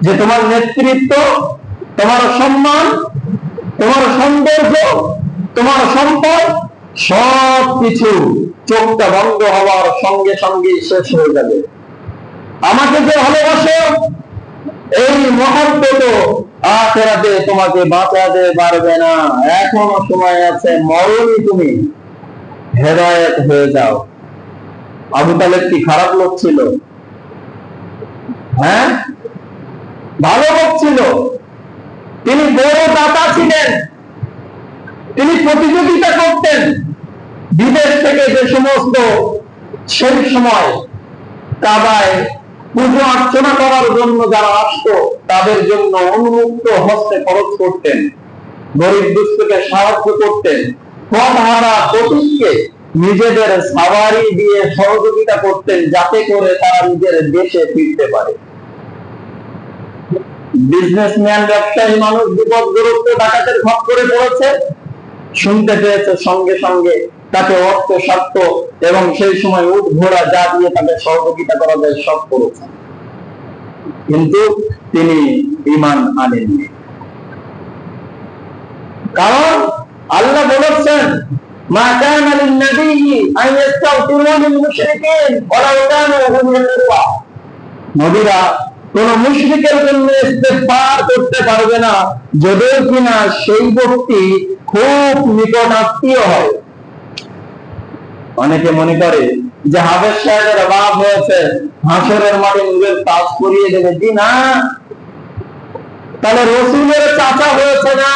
যে তোমার নেতৃত্ব, তোমার সম্মান, তোমার সৌন্দর্য, তোমার সম্পদ সবকিছু চোখটা বন্ধ হওয়ার সঙ্গে সঙ্গে শেষ হয়ে যাবে। আমাকে যে ভালোবাসো এই মহব্বত আখিরাতে তোমাকে বাঁচাতে পারবে না। এখনো সময় আছে, মরণই তুমি হেদায়েত হয়ে যাও। আবু তালেব কি খারাপ লোক ছিল? হ্যাঁ, ভালো লোক ছিল। তিনি বড় দাতা ছিলেন, তিনি প্রতিযোগিতা করতেন। বিদেশ থেকে যে সমস্ত সেই সময় কাবায় পুজো অর্চনা করার জন্য যারা আসতো তাদের জন্য উন্মুক্ত হস্তে খরচ করতেন, গরিব দুঃখকে সাহায্য করতেন, পথহারা পথিককে নিজেদের সাওয়ারি দিয়ে সহযোগিতা করতেন যাতে করে তারা নিজের দেশে ফিরতে পারে। বিজনেসম্যান, ব্যবসায়ী মানুষ বিপদগ্রস্ত, ডাকাতের খপ্পরে পড়েছে, শুনতে পেয়েছে, সঙ্গে সঙ্গে তাকে অর্থ, স্বার্থ এবং সেই সময় উট ঘোড়া যা দিয়ে তাকে সহযোগিতা করা যায় সব করেছেন, কিন্তু তিনি ঈমান আনেননি। কারণ আল্লাহ বলেছেন, মা কানা লিন-নাবিয়্যি আন ইস্তাগফিরু লিল-মুশরিকিন ওয়ালাউ কানু উলি কুরবা। নবীরা কোন মুশরিকের জন্য ইস্তেগফার করতে পারবে না যদিও কিনা সেই ব্যক্তি খুব নিকট আত্মীয় হয়। অনেকে মনে করে যে হাফেজ সাহেবের বাপ হয়েছে, হাসরের মাঠে নিজের তাজ করিয়ে দেবে। জি না, তাহলে রসুলের চাচা হয়েছে না?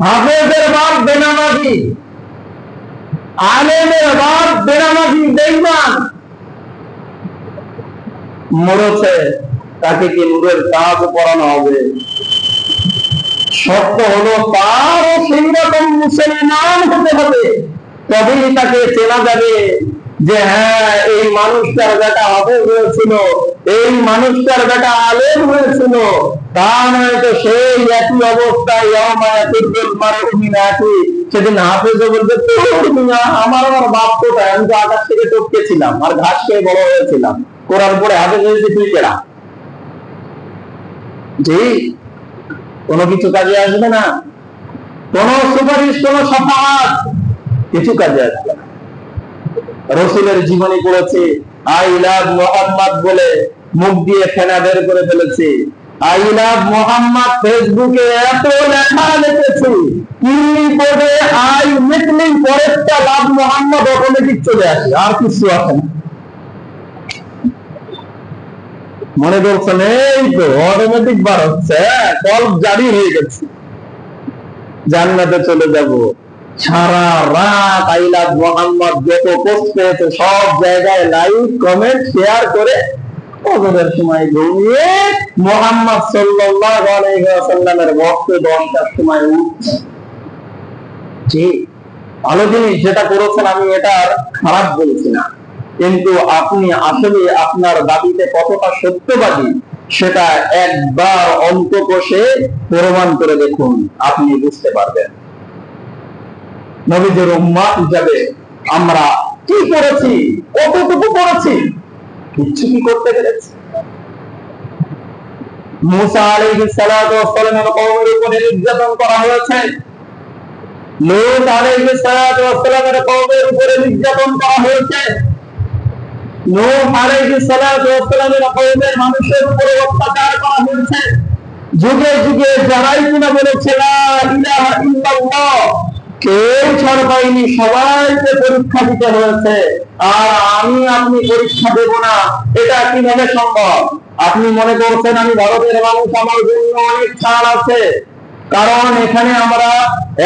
হাফেজের বাপ বেনামাজি, আলেমের বাপ বেনামাজি, বেঈমান, মরেছে, তাকে কি নূরের তাজ পরানো হবে? সত্য হলো তারও সেই রকম মুসলমান হতে হবে, তবেই তাকে চেনা যাবে যে হ্যাঁ, এই মানুষটার বেটা হাফেজ হয়েছিল, এই মানুষটার বেটা আলেম হয়েছিল। তা নয় তো সেই একই অবস্থায় সেদিন হাফেজ বলবে, আমার বাপ কোথায়, আমি তো আকাশ থেকে টপকেছিলাম আর ঘাস খেয়ে বড় হয়েছিলাম, কোরআন পড়ে হাফেজ হয়েছে, তুই কেরা? জি, কোনো কিছু কাজে আসবে না, কোন সুপারিশ, কোন সাফাত কিছু কাজে আসবে না। রসুলের জীবনী পড়েছে, আই লাভ মোহাম্মদ বলে মুখ দিয়ে ফেনা বের করে ফেলেছে। আই লাভ মোহাম্মদ ফেসবুকে এত লেখা লিখেছি, কিবোর্ডে আই লিখলেই পরেরটা লাভ মোহাম্মদ অটোমেটিক চলে আসে, আর কিছু আসে না। মনে করছেন এই তো অটোমেটিক বার হচ্ছে, কল জারি হয়ে গেছে, জান্নাতে চলে যাব। সারা রাত আই লাভ মোহাম্মদ যত পোস্ট পেয়েছে সব জায়গায় লাইক, কমেন্ট, শেয়ার করে ফজরের সময় ঘুমিয়ে মুহাম্মদ সাল্লাল্লাহু আলাইহি ওয়াসাল্লামের ভক্ত 10টার সময় উঠছে। জি, ভালো জিনিস যেটা করেছেন, আমি এটা খারাপ বলছি না, কিন্তু আপনি আসলে আপনার দাবিতে কতটা সত্যবাদী সেটা একবার অন্তকোষে প্রমাণ করে দেখুন, আপনি বুঝতে পারবেন। নবীদের উম্মাহ হিসাবে আমরা কি করেছি? কতটুকু করেছি? কিচ্ছু কি করতে পেরেছি? মুসা আলাইহিস সালাতু ওয়াস সালামের কওমের উপরে নির্যাতন করা হয়েছে, লূত আলাইহিস সালাতু ওয়াস সালামের কওমের উপরে নির্যাতন করা হয়েছে, নূহ আলাইহিস সালাতু ওয়াস সালামের কওমের মানুষের উপরে অত্যাচার করা হয়েছে। যুগে যুগে যারাই কিনা বলেছে লা ইলাহা ইল্লাল্লাহ, কেউ ছাড় পায়নি, সবাইকে পরীক্ষা দিতে হয়েছে। আর আমি আপনি পরীক্ষা দেব না, এটা কিভাবে সম্ভব? আপনি মনে করছেন আমি ভারতের মানুষ, আমার জন্য অনেক ছাড় আছে? কারণ এখানে আমরা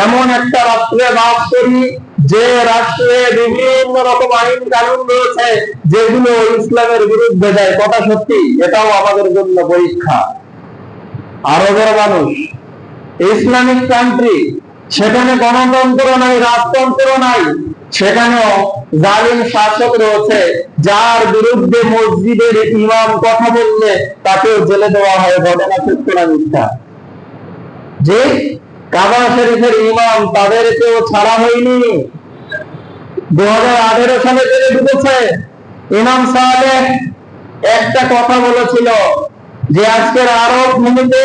এমন একটা রাষ্ট্রে বাস করি যে রাষ্ট্রে বিভিন্ন রকম আইন কানুন রয়েছে যেগুলো ইসলামের বিরুদ্ধে যায়। কথা সত্যি, এটাও আমাদের জন্য পরীক্ষা। আরবের মানুষ, ইসলামিক কান্ট্রি, সেখানে গণতন্ত্র নাই, রাজতন্ত্র নাই, সেখানেও জালিম শাসক রয়েছে, যার বিরুদ্ধে মসজিদের ইমাম কথা বললে তাকেও জেলে দেওয়া হয়। ঘটনা সত্য না মিথ্যা? যে কাবা শরীফের ইমাম, তাদেরকেও ছাড়া হয়নি। 2018 সালে জেলে ঢুকেছে। ইমাম সালেহ একটা কথা বলেছিল যে আজকের আরব ভূমিতে,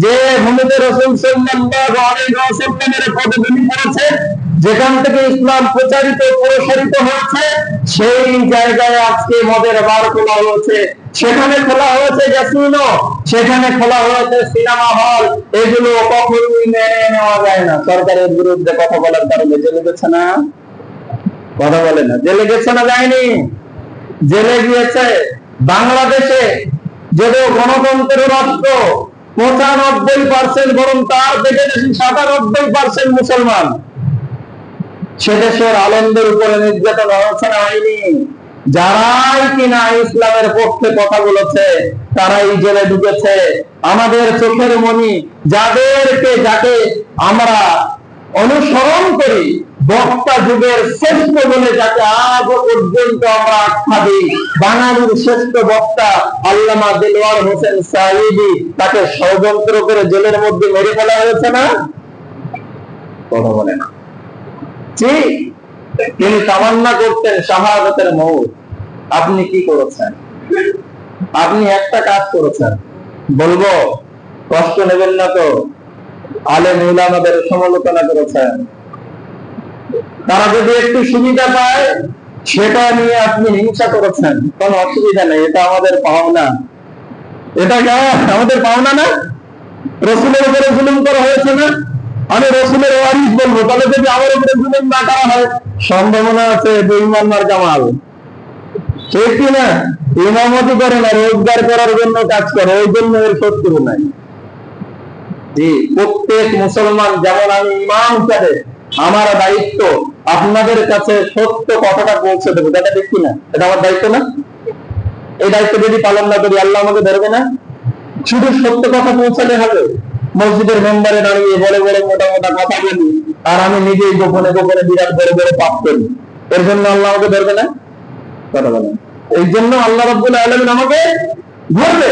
যে ভূমিতে রাসূল সাল্লাল্লাহু আলাইহি ওয়াসাল্লামের পদধূলি পড়েছে, যেখান থেকে ইসলাম প্রচারিত প্রসারিত হয়েছে, সেই জায়গায় আজকে মদের বার খোলা হয়েছে, সেখানে খোলা হয়েছে ক্যাসিনো, সেখানে খোলা হয়েছে সিনেমা হল। এগুলো কখনোই মেনে নেওয়া যায় না। সরকারের বিরুদ্ধে কথা বলার কারণে জেলে গেছে না? কথা বলে না। জেলে গেছে না? যায়নি। জেলে গিয়েছে। বাংলাদেশে যদিও গণতন্ত্রের রাষ্ট্র, 95% বরং তার থেকে বেশি 97% মুসলমান, সে দেশের আলেমদের উপরে নির্যাতন হচ্ছে না? হয়নি। যারাই কিনা ইসলামের পক্ষে কথা বলেছে তারাই জেলে ঢুকেছে। আমাদের চোখের মনি, যাকে আমরা অনুসরণ করি, বক্তা যুগের শ্রেষ্ঠ বলে যাকে আজ পর্যন্ত আমরা আখ্যা দিই, বাঙালির শ্রেষ্ঠ বক্তা আল্লামা দেলোয়ার হোসেন সাঈদী, তাকে ষড়যন্ত্র করে জেলের মধ্যে মেরে ফেলা হয়েছে না? কথা বলে না। তিনি তামান্না করতেন শাহাদাতের মউত। আপনি কি করেছেন? আপনি একটা কাজ করেছেন, বলবো কষ্ট নেবেন না তো, আলেম উলামাদের সমালোচনা করেছেন। তারা যদি একটু সুবিধা পায় সেটা নিয়ে আপনি হিংসা করেছেন। কোনো অসুবিধা নেই, এটা আমাদের পাওনা। এটা আমাদের পাওনা না? রাসূলের উপরে জুলুম করা হয়েছে না? আমি রাসূলের ওয়ারিস বলবো, তাহলে যদি আমার উপরে জুলুম না করা হয়, সম্ভাবনা আছে বেঈমান মার জামাল। ঠিক কি না? ইমামতি করে না, রোজগার করার জন্য কাজ করে, ওই জন্য এর শত্রু নাই। জি, প্রত্যেক মুসলমান, যেমন আমি ইমাম হিসাবে আমার দায়িত্ব আপনাদের কাছে সত্য কথাটা পৌঁছে দেবো। এটা দেখি না, এটা আমার দায়িত্ব না? এই দায়িত্ব যদি পালন না করি আল্লাহ আমাকে ধরবে না? শুধু সত্য কথা পৌঁছালে হবে? মসজিদের মেম্বারে দাঁড়িয়ে বড় বড় মোটা মোটা কথা বলি, আর আমি নিজেই গোপনে গোপনে বিরাট বড় বড় পাপ করি, এর জন্য আল্লাহ আমাকে ধরবে না? কথা বলেন। এই জন্য আল্লাহ রাব্বুল আলামিন আমাকে ধরবে।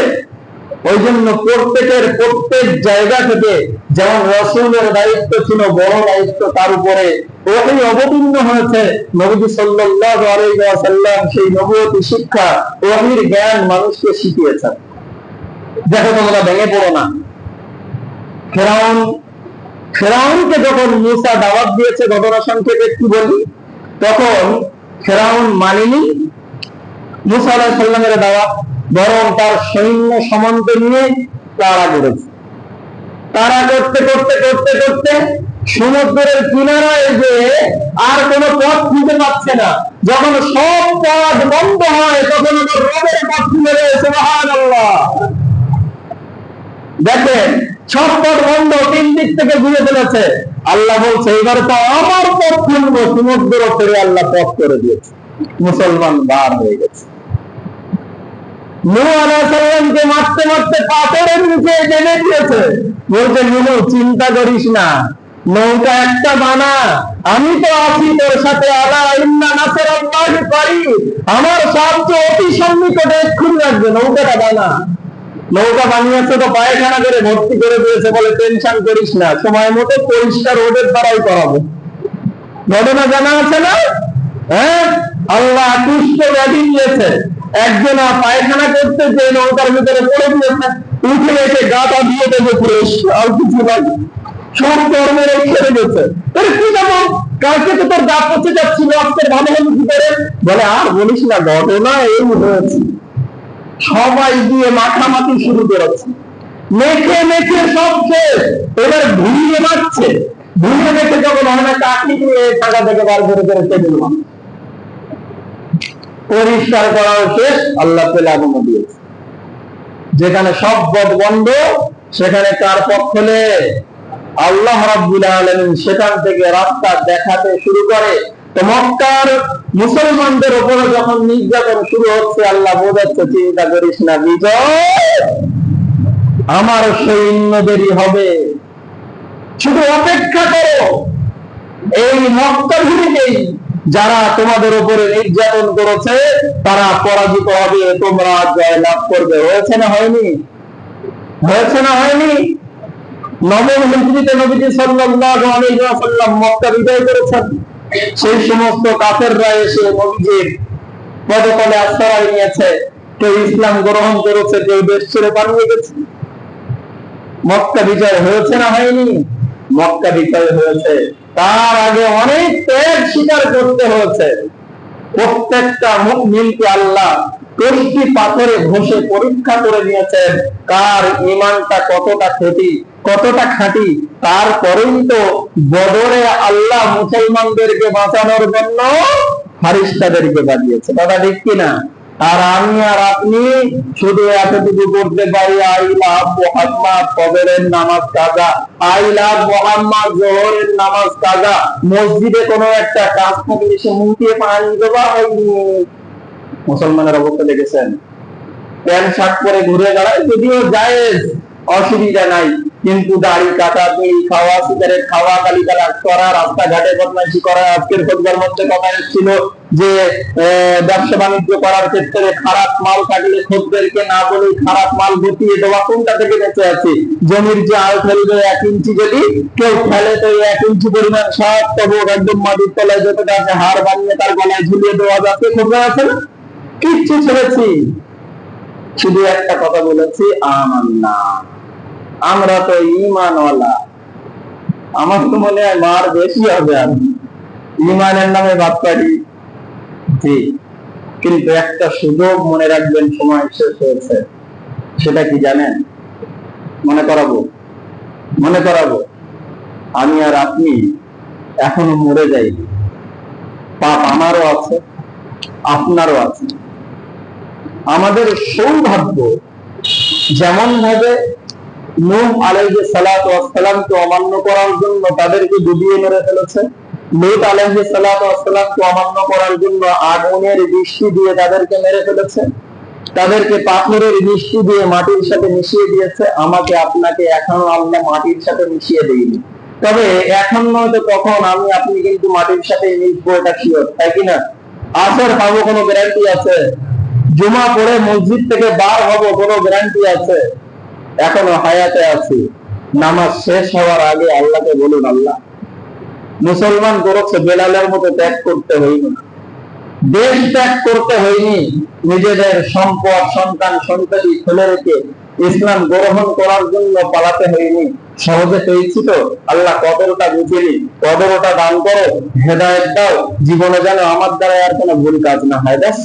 ওই জন্য প্রত্যেক জায়গা থেকে যেমন রাসূলের দায়িত্ব ছিল বড় দায়িত্ব, তার উপরে ওহী অবতীর্ণ হয়েছে। নবী সাল্লাল্লাহু আলাইহি ওয়াসাল্লাম সেই নবুয়তি শিক্ষা, ওহীর জ্ঞান মানুষকে শিখিয়েছেন। দেখো, তোমরা ভেঙে পড়ো না। ফেরাউনকে যখন মুসা দাওয়াত দিয়েছে, ঘটনা সংক্ষেপে একটু বলি, তখন ফেরাউন মানেনি মুসা আলাইহিস সালামের দাওয়াত, বরং তার সৈন্য সামন্ত নিয়ে তাড়া করেছে। তাড়া করতে করতে করতে করতে সমুদ্রের কিনারায় যে আর কোন পথ খুঁজে পাচ্ছে না, যখন সব পথ বন্ধ হয়, তখন রবের পথ খুলে দেয়। সুবহানাল্লাহ। দেখেন, সব পথ বন্ধ, 3 দিক থেকে ঘুরে ফেলেছে। আল্লাহ বলছে এবার তো আমার পথ খুলবো। সমুদ্র ফেরে আল্লাহ পথ করে দিয়েছে, মুসলমান বার হয়ে গেছে। নূহ আলাইহিস সালামকে মারতে মারতে পাথরের নিচে টেনে দিয়েছে। বলছে, নূহ চিন্তা করিস না, নৌকা একটা বানা, আমি তো আছি তোর সাথে। আলা ইন্না নাসরাল্লাহি করিব, আমার সাহায্য অতি সন্নিকটে, এক্ষুনি আসবে। নৌকাটা বানা। নৌকা বানিয়েছে তো পায়খানা করে ভর্তি করে দিয়েছে, বলে টেনশন করিস না, সময় মতো পরিষ্কার ওদের দ্বারাই করাবো। ঘটনা জানা আছে না? হ্যাঁ, আল্লাহ কুষ্ঠ ব্যাধি দিয়েছে। একজন পায়খানা করতে যে নৌকার ভিতরে পড়ে দিয়েছে, উঠে এসে গাটা দিয়ে দেবে ফ্রেশ, আর কিছু লাগে, সব কর্মের ছেড়ে গেছে। কি যাবো, কালকে তো তোর গা পচে যাচ্ছিল, আজকে ভালো হলো কি করে? বলে আর বলিস না, ঘটনা এই হয়েছে। সবাই দিয়ে মাখামাখি শুরু করেছে, মেখে মেখে সব শেষ। এবার ভুলিয়ে মারছে, ভুলিয়ে মেখে যখন হয় না, কাকি দিয়ে টাকা থেকে বার করে করে টেবিল পরিষ্কার করা শেষ। আল্লাহ পেলে আগমন দিয়েছে। যেখানে সব পথ বন্ধ, সেখানে কার পথ খোলে? আল্লাহ রাব্বুল আলামিন সেখান থেকে রাস্তা দেখাতে শুরু করে। তো মক্কার মুসলমানদের উপরে যখন নির্যাতন শুরু হচ্ছে, আল্লাহ বোঝাচ্ছে চিন্তা করিস না, বিজয় আমার সৈন্যদেরই হবে, শুধু অপেক্ষা করো। এই মক্কা ভূমিতেই যারা তোমাদের উপরে নির্যাতন করেছে তারা পরাজিত হবে, তোমরা জয় লাভ করবে। হয়েছে না হয়নি? হয়েছে না হয়নি? নবম হিজরিতে নবীজি সাল্লাল্লাহু আলাইহি ওয়াসাল্লাম মক্কা বিজয় করেছেন। সেই সমস্ত কাফেররা এসে নবীজির পদতলে আশ্রয় নিয়েছে, কেউ ইসলাম গ্রহণ করেছে, কেউ দেশ ছেড়ে পালিয়ে গেছে। মক্কা বিজয় হয়েছে না হয়নি? মক্কা বিজয় হয়েছে। তার আগে অনেক ত্যাগ স্বীকার করতে হয়েছে। প্রত্যেকটা মুমিনকে আল্লাহ কষ্টি পাথরে ঘষে পরীক্ষা করে নিয়েছেন কার ঈমানটা কতটা খাঁটি। তারপরেই তো বদরে আল্লাহ মুসলমানদেরকে বাঁচানোর জন্য ফারিস্তাদেরকে বাঁচিয়েছে। দাদা ঠিক কিনা? আর আমি আর আপনি শুধু এতটুকু করতে পারি, আই লাভ মোহাম্মদ ফজরের নামাজ কাজা, আই লাভ মোহাম্মদ জোহরের নামাজ কাজা। মসজিদে কোনো একটা কাজ থাকলে সে মুখে পানি দেওয়া হয়নি। মুসলমানের অবস্থা দেখেছেন? প্যান্ট শার্ট পরে ঘুরে বেড়ায়, যদিও জায়েজ, অসুবিধা নাই, কিন্তু দাড়ি কাটা, বিড়ি খাওয়া, সিগারেট খাওয়া, গালিগালাজ করা, রাস্তাঘাটে বদমাইশি করা। আজকের খোঁজবার মধ্যে কথা এসেছিল যে ব্যবসা বাণিজ্য করার ক্ষেত্রে খারাপ মাল কাটলে খোঁজদেরকে না বলে খারাপ মাল গুটিয়ে দেওয়া। কোনটা থেকে বেঁচে আছে? জমির যে আল ফেলবে 1 ইঞ্চি, যদি কেউ ফেলে তো 1 ইঞ্চি পরিমাণ সব তবু একদম মাটির তলায় যতটা আছে হাড় বানিয়ে তার গলায় ঝুলিয়ে দেওয়া যাচ্ছে। খোঁজা আছে না? কিচ্ছু ছেড়েছি, শুধু একটা কথা বলেছি, আমান্না, আমরা তো ঈমানওয়ালা। আমার তো মনে হয় মার বেশি হবে আর ঈমানের নামে বাদপাড়ি। জি, কিন্তু একটা সুযোগ মনে রাখবেন, সময় শেষ হয়েছে। সেটা কি জানেন? মনে করাবো আমি আর আপনি এখনো মরে যাইনি। পাপ আমারও আছে, আপনারও আছে। আমাদের সৌভাগ্য, যেমন ভাবে নূহ আলাইহিস সালাতু ওয়াস সালামকে অমান্য করার জন্য তাদেরকে ডুবিয়ে মেরে ফেলেছে, লূত আলাইহিস সালাতু ওয়াস সালামকে অমান্য করার জন্য আগুনের বৃষ্টি দিয়ে তাদেরকে মেরে ফেলেছে, তাদেরকে পাথরের বৃষ্টি দিয়ে মাটির সাথে মিশিয়ে দিয়েছে। আমাকে আপনাকে এখনো আল্লাহ মাটির সাথে মিশিয়ে দেয়নি, তবে এখন নয়তো কখন আমি আপনি কিন্তু মাটির সাথে মিশবো, এটা শিওর, তাই কিনা? আসর পাবো কোনো গ্যারান্টি আছে? জুমা পড়ে মসজিদ থেকে বার হবো কোনো গ্যারান্টি আছে? এখনো হায়াতে আছি। নামাজ শেষ হওয়ার আগে আল্লাহকে বলুন, আল্লাহ, মুসলমান করেছে বেলালের মতো ত্যাগ করতে হয়নি, দেশ ত্যাগ করতে হয়নি, নিজেদের সম্পদ, সন্তান সন্ততি ফেলে রেখে ইসলাম গ্রহণ করার জন্য পালাতে হয়নি। সহজে পেয়েছি তো। আল্লাহ কদরটা বুঝিনি, কদরটা দান করো, হেদায়েত দাও, জীবনে যেন আমার দ্বারা আর কোনো ভুল কাজ না হয়। ব্যাস।